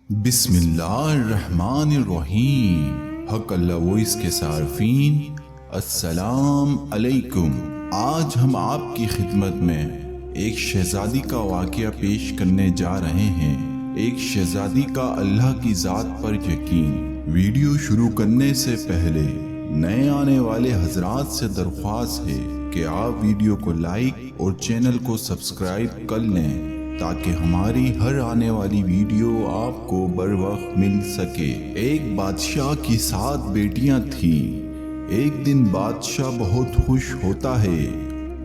بسم اللہ الرحمن الرحیم۔ حق اللہ وائس کے صارفین السلام علیکم۔ آج ہم آپ کی خدمت میں ایک شہزادی کا واقعہ پیش کرنے جا رہے ہیں، ایک شہزادی کا اللہ کی ذات پر یقین۔ ویڈیو شروع کرنے سے پہلے نئے آنے والے حضرات سے درخواست ہے کہ آپ ویڈیو کو لائک اور چینل کو سبسکرائب کر لیں تاکہ ہماری ہر آنے والی ویڈیو آپ کو بر وقت مل سکے۔ ایک بادشاہ کی 7 بیٹیاں تھیں۔ ایک دن بادشاہ بہت خوش ہوتا ہے۔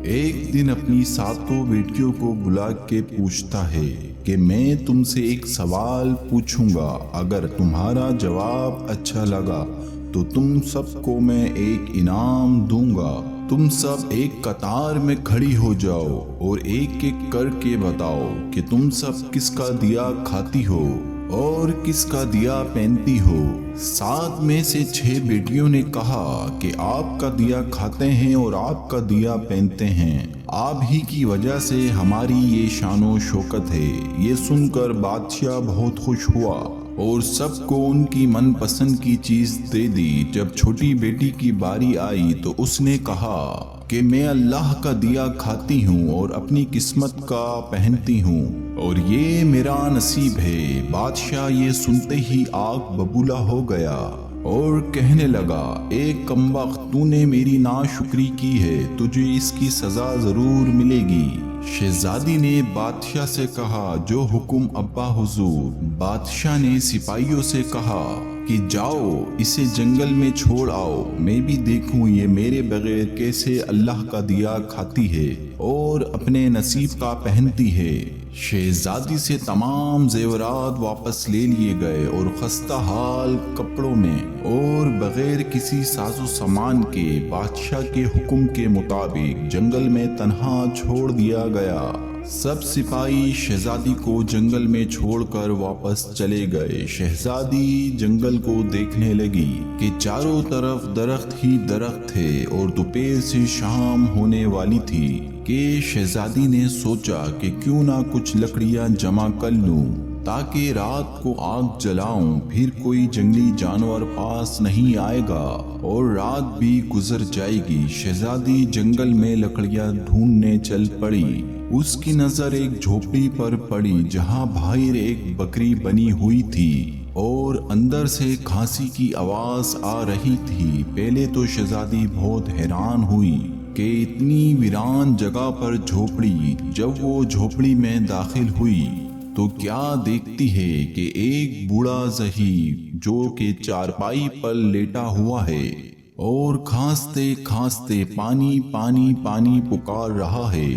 ایک دن اپنی 7 بیٹیوں کو بلا کے پوچھتا ہے کہ میں تم سے ایک سوال پوچھوں گا، اگر تمہارا جواب اچھا لگا تو تم سب کو میں ایک انعام دوں گا۔ تم سب ایک قطار میں کھڑی ہو جاؤ اور ایک ایک کر کے بتاؤ کہ تم سب کس کا دیا کھاتی ہو اور کس کا دیا پہنتی ہو۔ 7 میں سے 6 بیٹیوں نے کہا کہ آپ کا دیا کھاتے ہیں اور آپ کا دیا پہنتے ہیں، آپ ہی کی وجہ سے ہماری یہ شان و شوکت ہے۔ یہ سن کر بادشاہ بہت خوش ہوا اور سب کو ان کی من پسند کی چیز دے دی۔ جب چھوٹی بیٹی کی باری آئی تو اس نے کہا کہ میں اللہ کا دیا کھاتی ہوں اور اپنی قسمت کا پہنتی ہوں اور یہ میرا نصیب ہے۔ بادشاہ یہ سنتے ہی آگ ببولا ہو گیا اور کہنے لگا، اے کمبخت، تو نے میری ناشکری کی ہے، تجھے اس کی سزا ضرور ملے گی۔ شہزادی نے بادشاہ سے کہا، جو حکم ابا حضور۔ بادشاہ نے سپاہیوں سے کہا کہ جاؤ اسے جنگل میں چھوڑ آؤ، میں بھی دیکھوں یہ میرے بغیر کیسے اللہ کا دیا کھاتی ہے اور اپنے نصیب کا پہنتی ہے۔ شہزادی سے تمام زیورات واپس لے لیے گئے اور خستہ حال کپڑوں میں اور بغیر کسی ساز و سامان کے بادشاہ کے حکم کے مطابق جنگل میں تنہا چھوڑ دیا گیا۔ سب سپاہی شہزادی کو جنگل میں چھوڑ کر واپس چلے گئے۔ شہزادی جنگل کو دیکھنے لگی کہ چاروں طرف درخت ہی درخت تھے اور دوپہر سے شام ہونے والی تھی کہ شہزادی نے سوچا کہ کیوں نہ کچھ لکڑیاں جمع کر لوں تاکہ رات کو آگ جلاؤں، پھر کوئی جنگلی جانور پاس نہیں آئے گا اور رات بھی گزر جائے گی۔ شہزادی جنگل میں لکڑیاں ڈھونڈنے چل پڑی۔ اس کی نظر ایک جھوپڑی پر پڑی جہاں باہر ایک بکری بنی ہوئی تھی اور اندر سے کھانسی کی آواز آ رہی تھی۔ پہلے تو شہزادی بہت حیران ہوئی کہ اتنی ویران جگہ پر جھوپڑی۔ جب وہ جھوپڑی میں داخل ہوئی تو کیا دیکھتی ہے کہ ایک بوڑھا ضعیف جو کہ چارپائی پر لیٹا ہوا ہے اور کھانستے کھانستے پانی پانی پانی پکار رہا ہے۔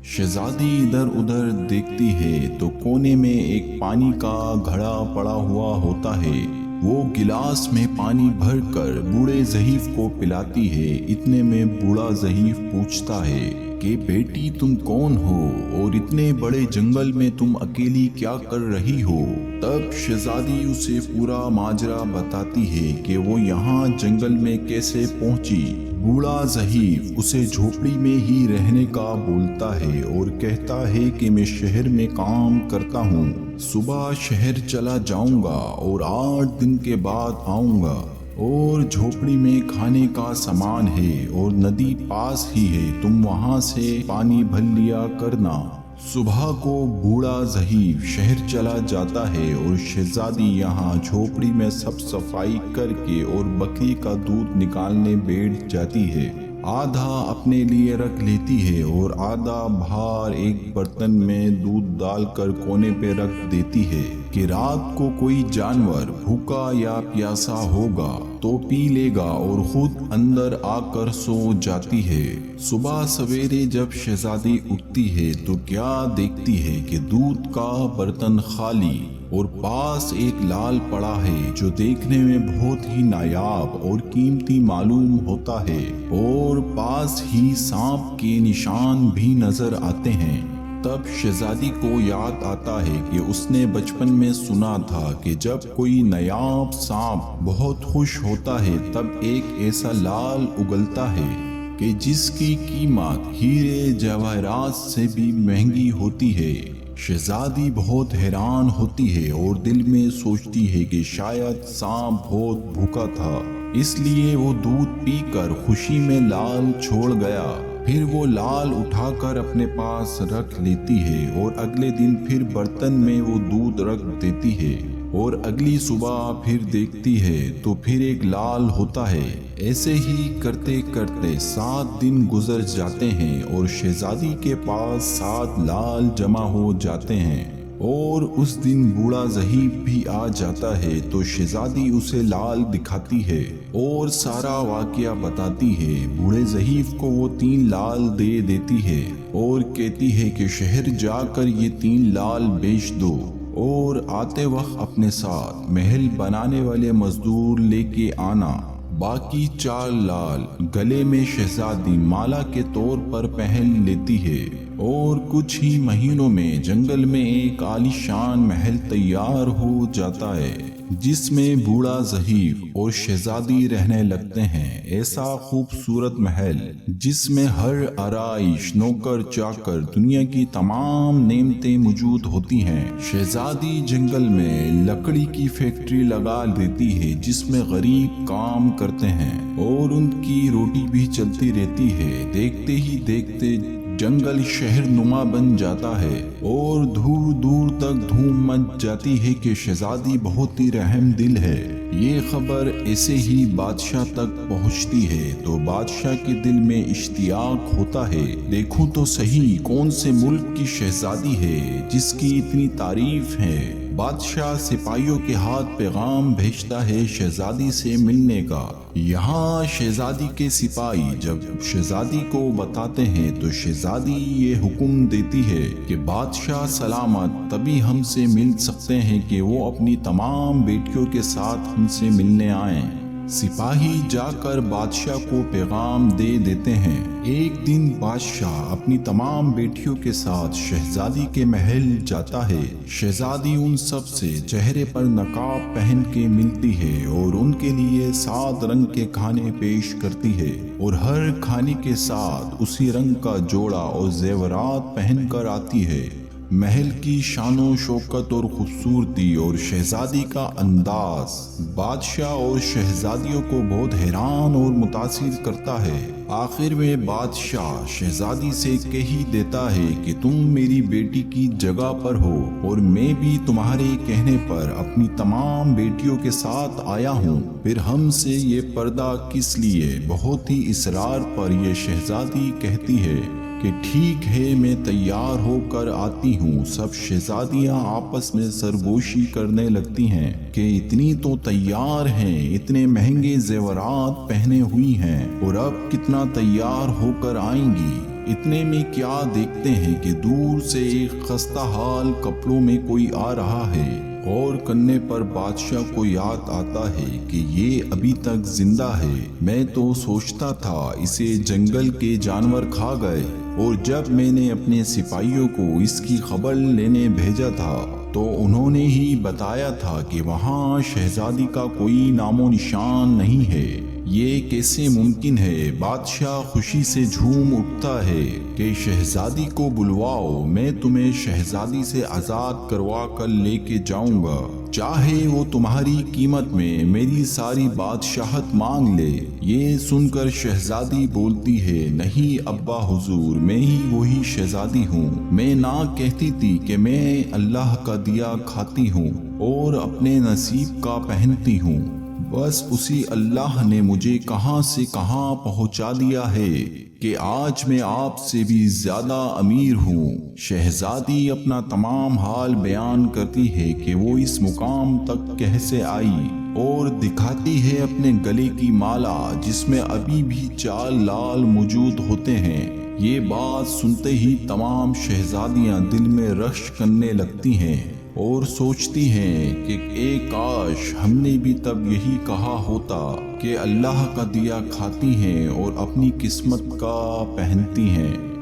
شہزادی ادھر ادھر دیکھتی ہے تو کونے میں ایک پانی کا گھڑا پڑا ہوا ہوتا ہے۔ وہ گلاس میں پانی بھر کر بوڑھے ضعیف کو پلاتی ہے۔ اتنے میں بوڑھا ضعیف پوچھتا ہے کہ بیٹی تم کون ہو اور اتنے بڑے جنگل میں تم اکیلی کیا کر رہی ہو؟ تب شہزادی اسے پورا ماجرا بتاتی ہے کہ وہ یہاں جنگل میں کیسے پہنچی۔ بوڑھا ضعیف اسے جھوپڑی میں ہی رہنے کا بولتا ہے اور کہتا ہے کہ میں شہر میں کام کرتا ہوں، صبح شہر چلا جاؤں گا اور 8 دن کے بعد آؤں گا اور جھوپڑی میں کھانے کا سامان ہے اور ندی پاس ہی ہے، تم وہاں سے پانی بھر لیا کرنا۔ صبح کو بوڑھا ضعیف شہر چلا جاتا ہے اور شہزادی یہاں جھوپڑی میں سب صفائی کر کے اور بکری کا دودھ نکالنے بیٹھ جاتی ہے۔ آدھا اپنے لیے رکھ لیتی ہے اور آدھا باہر ایک برتن میں دودھ ڈال کر کونے پہ رکھ دیتی ہے کہ رات کو کوئی جانور بھوکا یا پیاسا ہوگا تو پی لے گا اور خود اندر آ کر سو جاتی ہے۔ صبح سویرے جب شہزادی اٹھتی ہے تو کیا دیکھتی ہے کہ دودھ کا برتن خالی اور پاس ایک لال پڑا ہے جو دیکھنے میں بہت ہی نایاب اور قیمتی معلوم ہوتا ہے اور پاس ہی سانپ کے نشان بھی نظر آتے ہیں۔ تب شہزادی کو یاد آتا ہے کہ اس نے بچپن میں سنا تھا کہ جب کوئی نایاب سانپ بہت خوش ہوتا ہے تب ایک ایسا لال اگلتا ہے کہ جس کی قیمت ہیرے جواہرات سے بھی مہنگی ہوتی ہے۔ شہزادی بہت حیران ہوتی ہے اور دل میں سوچتی ہے کہ شاید سانپ بہت بھوکا تھا، اس لیے وہ دودھ پی کر خوشی میں لال چھوڑ گیا۔ پھر وہ لال اٹھا کر اپنے پاس رکھ لیتی ہے اور اگلے دن پھر برتن میں وہ دودھ رکھ دیتی ہے، اور اگلی صبح پھر دیکھتی ہے تو پھر ایک لال ہوتا ہے۔ ایسے ہی کرتے کرتے 7 دن گزر جاتے ہیں اور شہزادی کے پاس 7 لال جمع ہو جاتے ہیں، اور اس دن بوڑھا ظہیف بھی آ جاتا ہے تو شہزادی اسے لال دکھاتی ہے اور سارا واقعہ بتاتی ہے۔ بوڑھے ظہیف کو وہ 3 لال دے دیتی ہے اور کہتی ہے کہ شہر جا کر یہ 3 لال بیچ دو، اور آتے وقت اپنے ساتھ محل بنانے والے مزدور لے کے آنا۔ باقی 4 لال گلے میں شہزادی مالا کے طور پر پہن لیتی ہے، اور کچھ ہی مہینوں میں جنگل میں ایک عالیشان محل تیار ہو جاتا ہے جس میں بوڑھا ظہیف اور شہزادی رہنے لگتے ہیں۔ ایسا خوبصورت محل جس میں ہر آرائش، نوکر چاکر، دنیا کی تمام نعمتیں موجود ہوتی ہیں۔ شہزادی جنگل میں لکڑی کی فیکٹری لگا دیتی ہے جس میں غریب کام کرتے ہیں اور ان کی روٹی بھی چلتی رہتی ہے۔ دیکھتے ہی دیکھتے جنگل شہر نما بن جاتا ہے اور دور دور تک دھوم مچ جاتی ہے کہ شہزادی بہت ہی رحم دل ہے۔ یہ خبر ایسے ہی بادشاہ تک پہنچتی ہے تو بادشاہ کے دل میں اشتیاق ہوتا ہے، دیکھوں تو صحیح کون سے ملک کی شہزادی ہے جس کی اتنی تعریف ہے۔ بادشاہ سپاہیوں کے ہاتھ پیغام بھیجتا ہے شہزادی سے ملنے کا۔ یہاں شہزادی کے سپاہی جب شہزادی کو بتاتے ہیں تو شہزادی یہ حکم دیتی ہے کہ بادشاہ سلامت تبھی ہم سے مل سکتے ہیں کہ وہ اپنی تمام بیٹیوں کے ساتھ ہم سے ملنے آئیں۔ سپاہی جا کر بادشاہ کو پیغام دے دیتے ہیں۔ ایک دن بادشاہ اپنی تمام بیٹیوں کے ساتھ شہزادی کے محل جاتا ہے۔ شہزادی ان سب سے چہرے پر نقاب پہن کے ملتی ہے اور ان کے لیے 7 رنگ کے کھانے پیش کرتی ہے، اور ہر کھانے کے ساتھ اسی رنگ کا جوڑا اور زیورات پہن کر آتی ہے۔ محل کی شان و شوکت اور خوبصورتی اور شہزادی کا انداز بادشاہ اور شہزادیوں کو بہت حیران اور متاثر کرتا ہے۔ آخر میں بادشاہ شہزادی سے کہہ ہی دیتا ہے کہ تم میری بیٹی کی جگہ پر ہو اور میں بھی تمہارے کہنے پر اپنی تمام بیٹیوں کے ساتھ آیا ہوں، پھر ہم سے یہ پردہ کس لیے؟ بہت ہی اصرار پر یہ شہزادی کہتی ہے کہ ٹھیک ہے میں تیار ہو کر آتی ہوں۔ سب شہزادیاں آپس میں سرگوشی کرنے لگتی ہیں کہ اتنی تو تیار ہیں، اتنے مہنگے زیورات پہنے ہوئی ہیں اور اب کتنا تیار ہو کر آئیں گی۔ اتنے میں کیا دیکھتے ہیں کہ دور سے ایک خستہ حال کپڑوں میں کوئی آ رہا ہے۔ غور کرنے پر بادشاہ کو یاد آتا ہے کہ یہ ابھی تک زندہ ہے۔ میں تو سوچتا تھا اسے جنگل کے جانور کھا گئے، اور جب میں نے اپنے سپاہیوں کو اس کی خبر لینے بھیجا تھا تو انہوں نے ہی بتایا تھا کہ وہاں شہزادی کا کوئی نام و نشان نہیں ہے۔ یہ کیسے ممکن ہے؟ بادشاہ خوشی سے جھوم اٹھتا ہے کہ شہزادی کو بلواؤ، میں تمہیں شہزادی سے آزاد کروا کر لے کے جاؤں گا، چاہے وہ تمہاری قیمت میں میری ساری بادشاہت مانگ لے۔ یہ سن کر شہزادی بولتی ہے، نہیں ابا حضور، میں ہی وہی شہزادی ہوں۔ میں نہ کہتی تھی کہ میں اللہ کا دیا کھاتی ہوں اور اپنے نصیب کا پہنتی ہوں، بس اسی اللہ نے مجھے کہاں سے کہاں پہنچا دیا ہے کہ آج میں آپ سے بھی زیادہ امیر ہوں۔ شہزادی اپنا تمام حال بیان کرتی ہے کہ وہ اس مقام تک کیسے آئی، اور دکھاتی ہے اپنے گلے کی مالا جس میں ابھی بھی 4 لال موجود ہوتے ہیں۔ یہ بات سنتے ہی تمام شہزادیاں دل میں رشک کرنے لگتی ہیں اور سوچتی ہیں کہ اے کاش ہم نے بھی تب یہی کہا ہوتا کہ اللہ کا دیا کھاتی ہیں اور اپنی قسمت کا پہنتی ہیں۔